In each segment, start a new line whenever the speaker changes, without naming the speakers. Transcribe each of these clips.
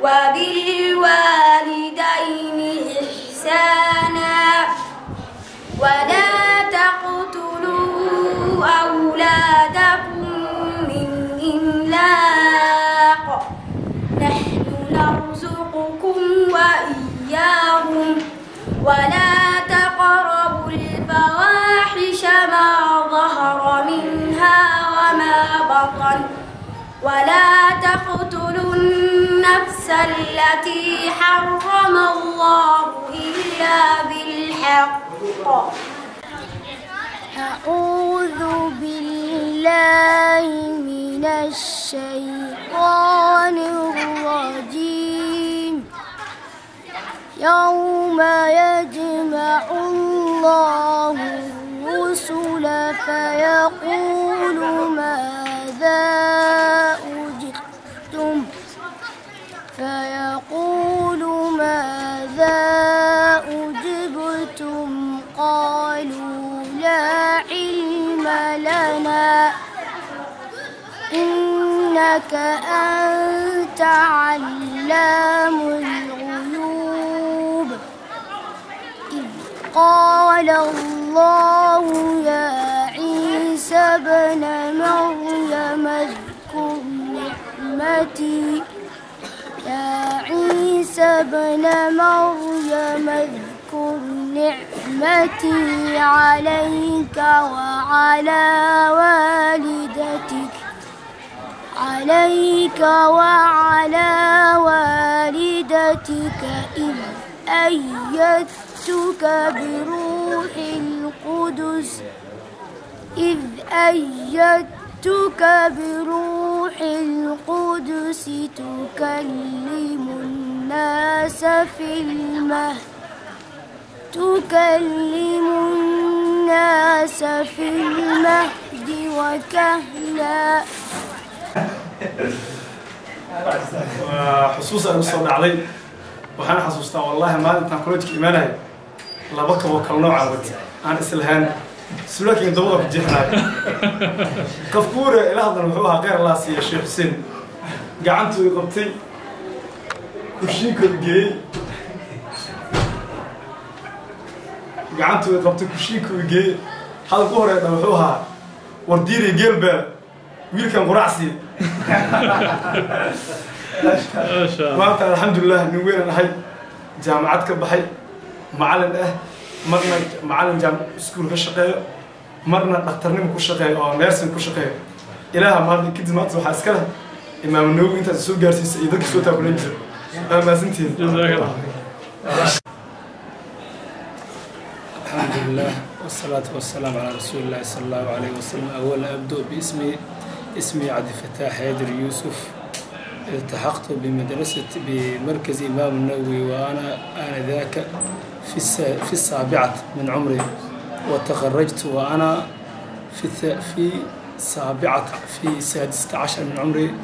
وبالوالدين إحسانا ولا تقتلوا أولادكم من إملاق نحن نرزقكم وإياهم ولا تقربوا الفواحش ما ظهر منها وما بطن ولا تقتلوا النفس التي حرم الله إلا بالحق.
أعوذ بالله من الشيطان الرجيم. يوم يجمع الله الرسل فيقول ماذا أجبتم قالوا لا علم لنا إنك أنت علام الغيوب. إذ قال الله يا عيسى ابن مريم اذكر نعمتي عليك وعلى والدتك إذ أيدتك بروح القدس تكلم الناس في المهد وكهلا.
حصوصا مصطفى علي وحنا حصوصتا والله ما انت كلوجك ايماناي لaba kabo kala nooca wata aan islahan sulaakin dawada ku jeexnaa kafkuure ila hadal wuxuu ahaa qeyr Allah siiyo Sheekh Hussein gacantu qabtay kushiinka geey hal ku horeeyay wuxuu ahaa wardiiri geelba wiilkan quraacsi maanta alxamdulilah nin weyn ahay jaamacad ka baxay macallin marna macallin iskuul ka shaqeeyo marna dhakhtarnimo ku shaqeeyo oo nursing ku shaqeeyo ilaaha maanta kadib maanta waxaa iska leh imaam Nawawi intaas soo gaarsiisay iyo dadka soo taakulan jira maasantiin
الحمد لله والصلاة والسلام على رسول الله صلى الله عليه وسلم. أولا أبدأ اسمي عبد الفتاح حيدر يوسف. التحقت بمركز إمام النووي وأنا آنذاك في السابعة من عمري، وتخرجت وأنا في السادسة عشر من عمري،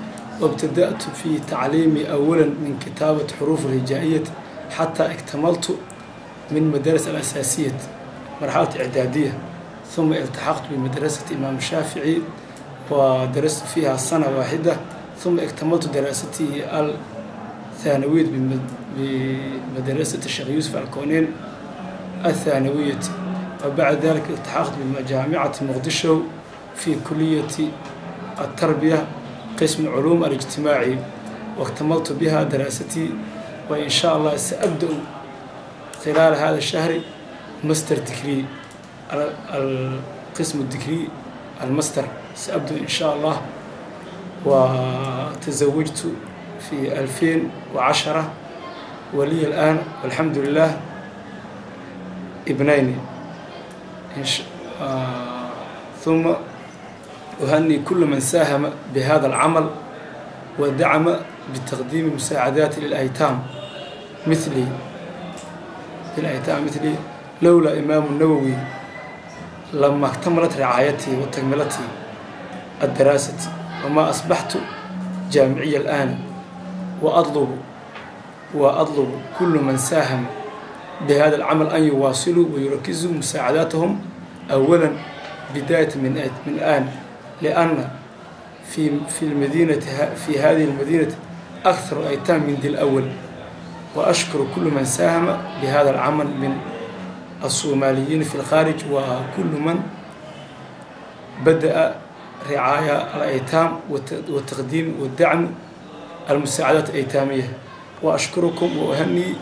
وابتدأت في تعليمي أولا من كتابة حروف الهجائية حتى اكتملت من مدارس الأساسية مرحلة إعدادية، ثم التحقت بمدرسة إمام الشافعي ودرست فيها سنة واحدة، ثم اكتملت دراستي الثانوية بمدرسة الشيخ يوسف الكونين الثانوية، وبعد ذلك التحقت بجامعة مقدشو في كلية التربية قسم العلوم الاجتماعي، واكتملت بها دراستي، وإن شاء الله سأبدأ خلال هذا الشهر ماستر ديكري، القسم الديكري الماستر سأبدأ إن شاء الله. وتزوجت في 2010 ولي الآن والحمد لله ابنين. ثم أهني كل من ساهم بهذا العمل ودعم بتقديم مساعدات للأيتام مثلي لولا إمام النووي لما اكتملت رعايتي وتكملتي الدراسة وما أصبحت جامعيا الآن. وأطلب كل من ساهم بهذا العمل أن يواصلوا ويركزوا مساعداتهم أولا بداية من الآن، لأن في هذه المدينة أكثر أيتام من ذي الأول. وأشكر كل من ساهم بهذا العمل من الصوماليين في الخارج وكل من بدأ رعاية الأيتام والتقديم والدعم المساعدات الأيتامية. وأشكركم وأهني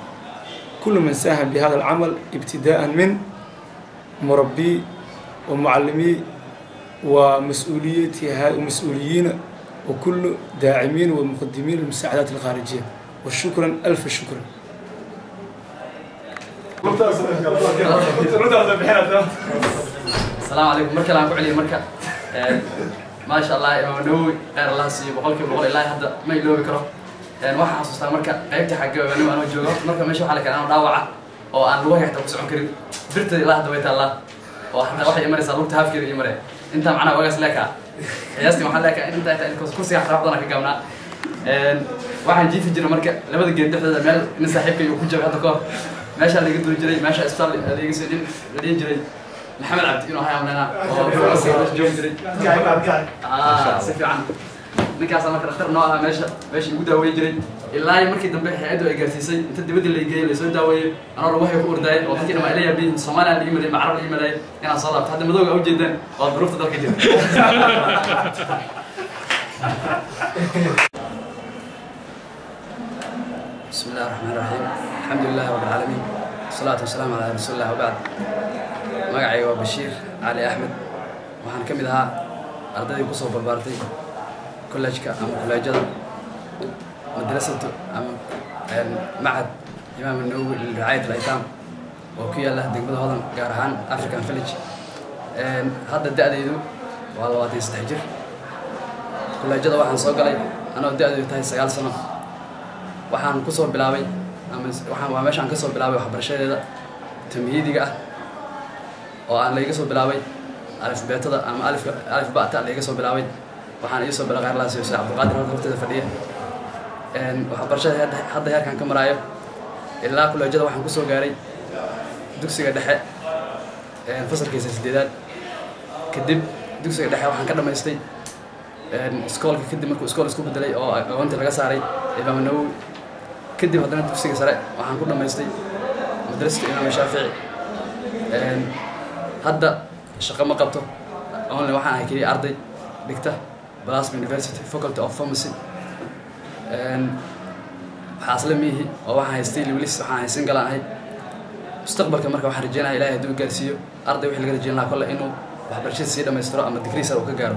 كل من ساهم بهذا العمل ابتداء من مربي ومعلمي ومسؤوليين وكل داعمين ومقدمين المساعدات الخارجية. وشكرا ألف شكر.
السلام عليكم. مركز أنا كعلي مركز ما شاء الله إمام النووي غير الله سيب وقولك بقول الله هذا ما يلوي بكره واحد حصصنا مركز قيبتي حق إمام أنا وجوه مركز ماشي حالك أنا ضاوعة أو أنا روحي حتى بسعون كريم برت الله دويت الله وحتى واحد يمر صلوك تهاف كريم يمر أنت معنا وجس لك يستي محلك أنت كرسي حرفضنا كجامنا واحد جي في جرا مركز لما تجي تحت المال نسحبك يكون جاب هذا كور ماشي اللي يقدر يجري ماشي استار اللي يسدين اللي يجري محمد عبد إنه هاي عملنا سيف عن نكاس أنا كرختار نوعها ماشي يقدر ويجري إلا يمكن دم بيح عدو إجازيسي أنت تبدي اللي جاي اللي سويته ويا أنا روحي فور داي وقتي لما إلي بين صومالي اللي يملي معرب اللي يملي أنا صلاة هذا مذوق أو جدا والظروف تدرك جدا. بسم الله الرحمن الرحيم. الحمد لله رب العالمين والصلاة والسلام على رسول الله وبعد. magacayga waa Bashiir Ali Ahmed waxaan kamid ahaa ardayda ku soo barbaartay college-ka ama college-da madrasada ama macad Imaam An-Nawawi lirعاية الأيتام oo ku yaala degmada Hodan gaar ahaan African Village hadda da'daydu waa 23 jir college-da waxaan soo galay anoo da'daydu tahay 9 sano waxaan ku soo bilaabay ama waxaan meeshaan ka soo bilaabay waxbarashadeeda tamhiidiga ah oo aan laga soo bilaabay alif beetada ama alif baata laga soo bilaabay waxaan soo bilaabay qaar la soo Cabdulqaadir horteeda fadhiya waxa barashada hadda heerkan ka maraayo ilaa kuleejada waxaan ku soo gaaray dugsiga dhexe fasalkiisa 8aad kadib dugsiga dhexe waxaan ka dhameystay iskoolka kadib markuu iskool isku bedelay oo aqoonta laga saaray Imaam An-Nawawi kadib haddana dugsiga sare waxaan ku dhameystay madrasada Imaam Shaafici hadda shaqo ma qabto online waxaan ahay kaliya arday dhigta Blasphemy University Faculty of Pharmacy xaasle mihi oo waxaan haystay wiilis waxaan haysan galaan ahay mustaqbalka marka waxaan rajeynayaa Ilaahay hadduu gaarsiiyo arday wixii laga rajeyn lahaa kolle inuu waxbarashada sii dhameystiro ama degree sare uu ka gaaro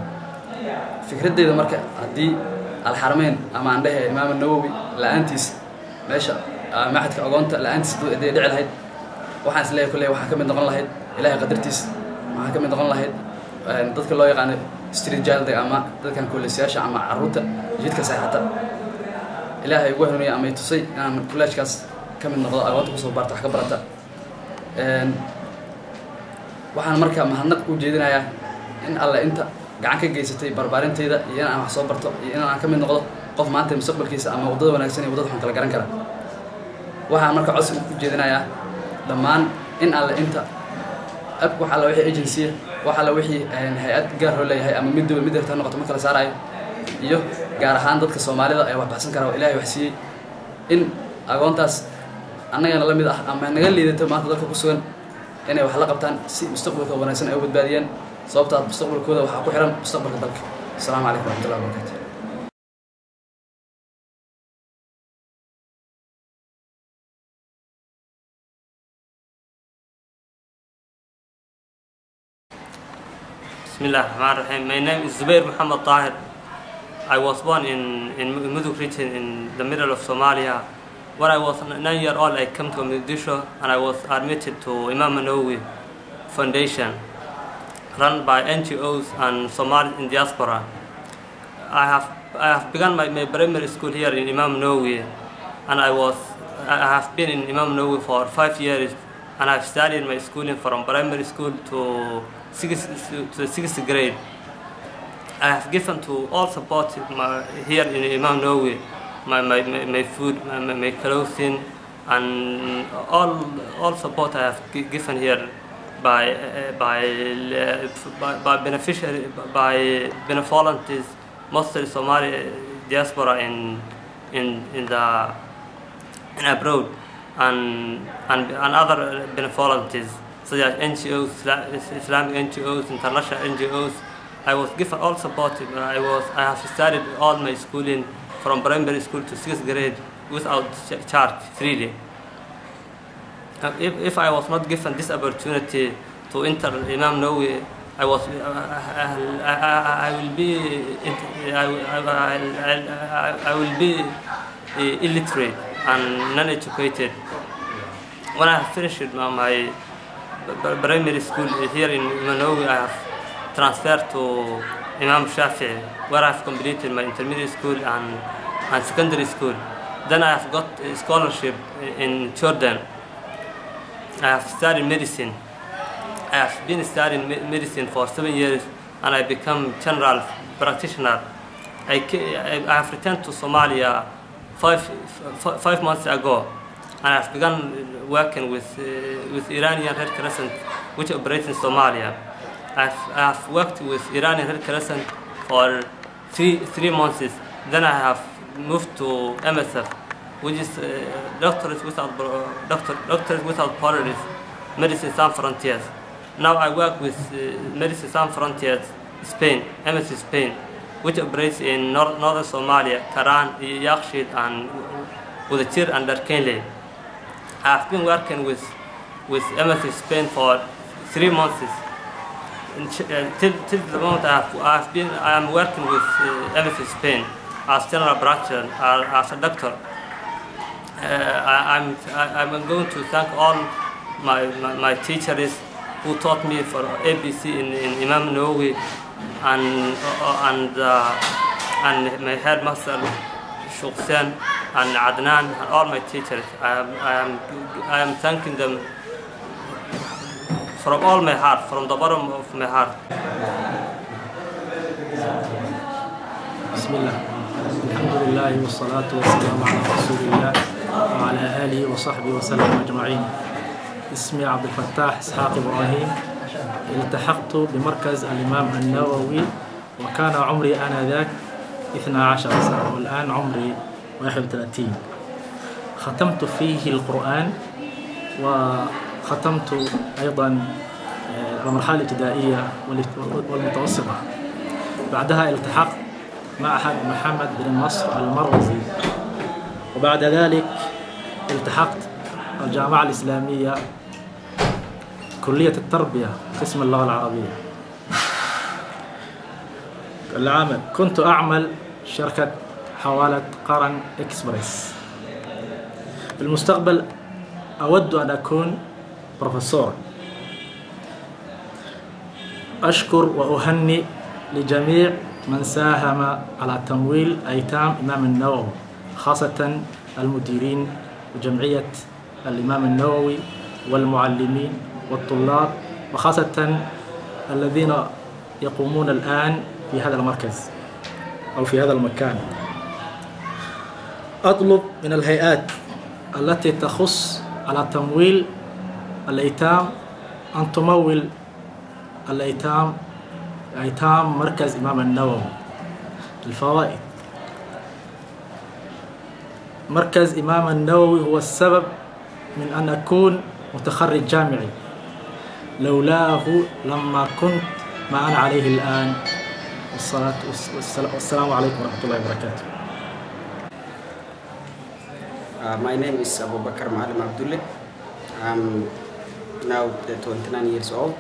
fikradeyda marka haddii Al-Haramayn ama aan dhahay Imaam An-Nawawi la'aantiis meesha macadka aqoonta la'aantiis dhici lahayd waxaan isleeyahay kolle waxaan ka mid noqon lahayd Ilaahay qadartiis waxaan ka mid noqon lahayd dadka loo yaqaan street child ama dadkan kuleysyaasha ama caruurta jidka saxata Ilaahay ugu hanuuniyo ama tusay inaan college-kaas ka mid noqdo aqoonta ku soo barto wax ka barata waxaan markaa mahadnaq u jeedinayaa in alla inta gacan ka geysatay barbaarinteeda iyo in aan wax soo barto iyo in aan ka mid noqdo qof maanta mustaqbalkiisa ama wadada wanaagsan iyo wadada xun kala garan kara waxaan markaa codsi u jeedinayaa dhammaan in alla inta waxa la wixii agency waxa la wixii hay'ad gaar ah leeyahay ama mid dawlad mid yarta noqoto ma kala saarayo iyo gaar ahaan dadka Soomaalida ay wax baxsan kara Ilaahay wax siiyay in aqoontaas annaga la mid ah ama naga liidato maanta dadka ku sugan inay wax la qabtaan si mustaqbalka wanaagsan ay u badbaadiyaan sababta mustaqbalkooda waxa ku xiran mustaqbalka dalka. Assalaamu calaykum wa rahmatullahi wa barakatuh.
Bismillahirrahmanirrahim. My name is Zubair Muhammad Tahir. I was born in Mudug region in the middle of Somalia. When I was 9 years old, I came to Mogadishu and I was admitted to Imam An-Nawawi Foundation, run by NGOs and Somalis in diaspora. I have begun my primary school here in Imam An-Nawawi, and I have been in Imam An-Nawawi for 5 years, and I've studied my schooling from primary school to the 6th grade. I have given to all support here in Imam An-Nawawi, my food, my clothing, and all support I have given here by beneficiary, by benevolentists, mostly Somali diaspora in in abroad and other benevolentists such as NGOs, Islamic NGOs, international NGOs. I was given all support. I have studied all my schooling from primary school to 6th grade without charge, freely. If I was not given this opportunity to enter Imam Nawawi, I will be illiterate and non-educated. When I finished my primary school here in Imam Nawawi, I have transferred to Imam Shafi'i, where I have completed my intermediate school and secondary school. Then I have got a scholarship in Jordan. I have studied medicine. I have been studying medicine for 7 years, and I become general practitioner. I have returned to Somalia five months ago, and I have begun working with Iranian Red Crescent, which operates in Somalia. I have worked with Iranian Red Crescent for three months. Then I have moved to MSF, which is Doctors Without Borders, Medicine Sans Frontiers. Now I work with Medicine Sans Frontiers, Spain, MSF Spain, which operates in northern Somalia, Karan, Yakshiid, and Udachir and Darkenle. I have been working with MSF Spain for 3 months. Till the moment I am working with MSF Spain as general practitioner, as a doctor. I'm going to thank all my teachers who taught me for ABC in Imam Nawawi, and my headmaster Shuksan and Adnan, and all my teachers. I am thanking them from all my heart, from the bottom of my heart.
Bismillah. Alhamdulillah wassalatu wassalamu ala rasulillah wa ala alihi wa sahbihi wa sallam ajma'in. اسمي عبد الفتاح إسحاق إبراهيم. التحقت بمركز الإمام النووي وكان عمري آنذاك 12 سنة، والآن عمري 31. ختمت فيه القرآن، وختمت أيضا المرحلة الابتدائية والمتوسطة. بعدها التحقت معهد محمد بن نصر المروزي، وبعد ذلك التحقت الجامعة الإسلامية كلية التربية قسم اللغة العربية. العمل كنت أعمل شركة حوالة قرن إكسبريس. في المستقبل أود أن أكون بروفيسور. أشكر وأهنئ لجميع من ساهم على تمويل أيتام إمام النووي، خاصة المديرين وجمعية الإمام النووي والمعلمين والطلاب، وخاصة الذين يقومون الآن في هذا المركز أو في هذا المكان. أطلب من الهيئات التي تخص على تمويل الأيتام أن تمول الأيتام مركز إمام النووي. الفوائد: مركز إمام النووي هو السبب من أن أكون متخرج جامعي، لولاه لما كنت ما أنا عليه الآن. والسلام عليكم ورحمة الله وبركاته.
My name is Abu Bakr Maalim Abdullah. I'm now 29 years old.